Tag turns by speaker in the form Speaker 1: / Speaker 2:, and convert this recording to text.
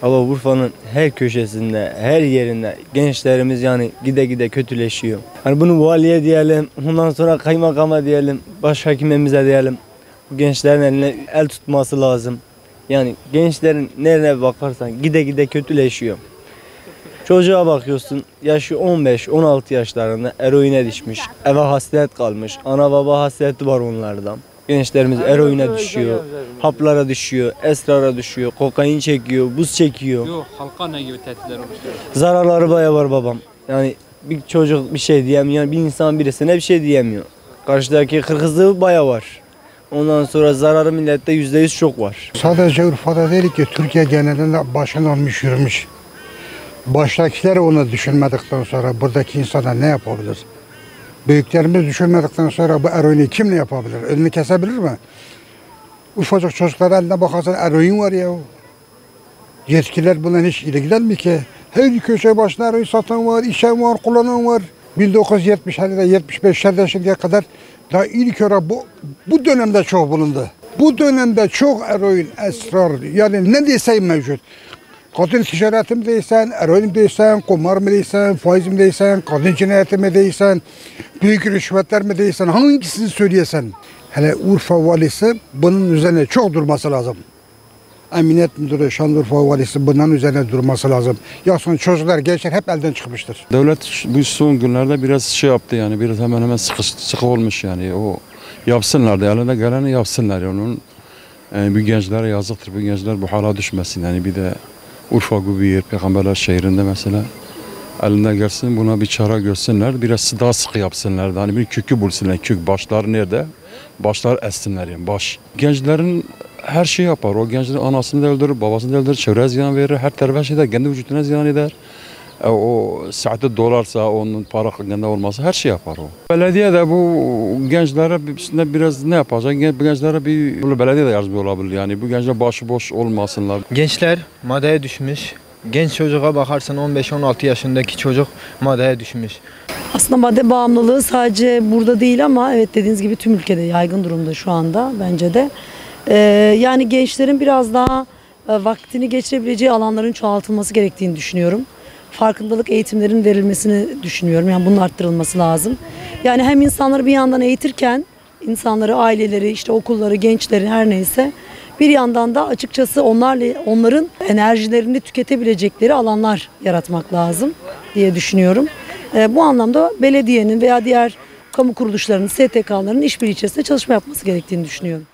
Speaker 1: Ama Urfa'nın her köşesinde, her yerinde gençlerimiz yani gide gide kötüleşiyor. Hani bunu valiye diyelim, ondan sonra kaymakama diyelim, başhakimimize diyelim. Bu gençlerin eline el tutması lazım. Yani gençlerin nereye bakarsan gide gide kötüleşiyor. Çocuğa bakıyorsun, yaşı 15-16 yaşlarında eroine düşmüş, eve hasret kalmış, ana baba hasreti var onlardan. Gençlerimiz eroine düşüyor, haplara düşüyor, esrara düşüyor, kokain çekiyor, buz çekiyor.
Speaker 2: Yok, halka ne gibi tehditler oluşturuyor?
Speaker 1: Zararları bayağı var babam. Yani bir çocuk bir şey diyemiyor, bir insan birisine bir şey diyemiyor. Karşıdaki kırgızlığı bayağı var. Ondan sonra zararı millette %100 çok var.
Speaker 3: Sadece Urfa'da değil ki Türkiye genelinde başını almış yürümüş. Baştakiler onu düşünmedikten sonra buradaki insanlar ne yapabilir? Büyüklerimiz düşünmedikten sonra bu eroini kim ne yapabilir? Önünü kesebilir mi? Ufacık çocuklar eline bakarsan eroin var ya. Yetkililer bundan hiç ilgilenmiyor ki. Her köşe başına eroin satan var, içen var, kullanan var. 1970'lerde, 75'lerde şimdiye kadar daha ilk olarak bu dönemde çok bulundu. Bu dönemde çok eroin, esrar, yani ne diyeyim mevcut. Kadın ticareti mi değilsen, eroin mi değilsen, kumar mı değilsen, faiz mi değilsen, kadın cinayeti mi değilsen, büyük rüşvetler mi değilsen, hangisini söyleyesen. Hele Urfa valisi bunun üzerine çok durması lazım. Emniyet Müdürü, Şanlıurfa valisi bunun üzerine durması lazım. Yoksa çocuklar, gençler hep elden çıkmıştır.
Speaker 4: Devlet bu son günlerde biraz şey yaptı yani, biraz hemen sıkı olmuş yani. O yapsınlar da, eline geleni yapsınlar. Onun bu gençlere yazıktır, bu gençler bu hala düşmesin yani. Bir de Urfa gibi bir yer, Peygamberler şehrinde mesela elinde gelsin, buna bir çare görsünler, biraz daha sıkı yapsınlar. Hani bir kökü bulsunlar, kök başlar nerede? Başlar essinler yani, baş. Gençlerin her şeyi yapar. O gençlerin anasını da öldürür, babasını da öldürür, çevreye ziyan verir, her tarafa şey eder, kendi vücuduna ziyan eder. O saati dolarsa, onun para kendi olmasa her şey yapar o. Belediye de bu gençlere biraz ne yapacak? Gençlere bir belediye de yardımcı olabilir yani. Bu gençler başıboş olmasınlar.
Speaker 5: Gençler maddeye düşmüş. Genç çocuğa bakarsan 15-16 yaşındaki çocuk maddeye düşmüş.
Speaker 6: Aslında madde bağımlılığı sadece burada değil ama evet dediğiniz gibi tüm ülkede yaygın durumda şu anda bence de. Yani gençlerin biraz daha vaktini geçirebileceği alanların çoğaltılması gerektiğini düşünüyorum. Farkındalık eğitimlerinin verilmesini düşünüyorum. Yani bunun arttırılması lazım. Yani hem insanları bir yandan eğitirken insanları, aileleri, işte okulları, gençleri her neyse bir yandan da açıkçası onların enerjilerini tüketebilecekleri alanlar yaratmak lazım diye düşünüyorum. Bu anlamda belediyenin veya diğer kamu kuruluşlarının, STK'ların işbirliği içerisinde çalışma yapması gerektiğini düşünüyorum.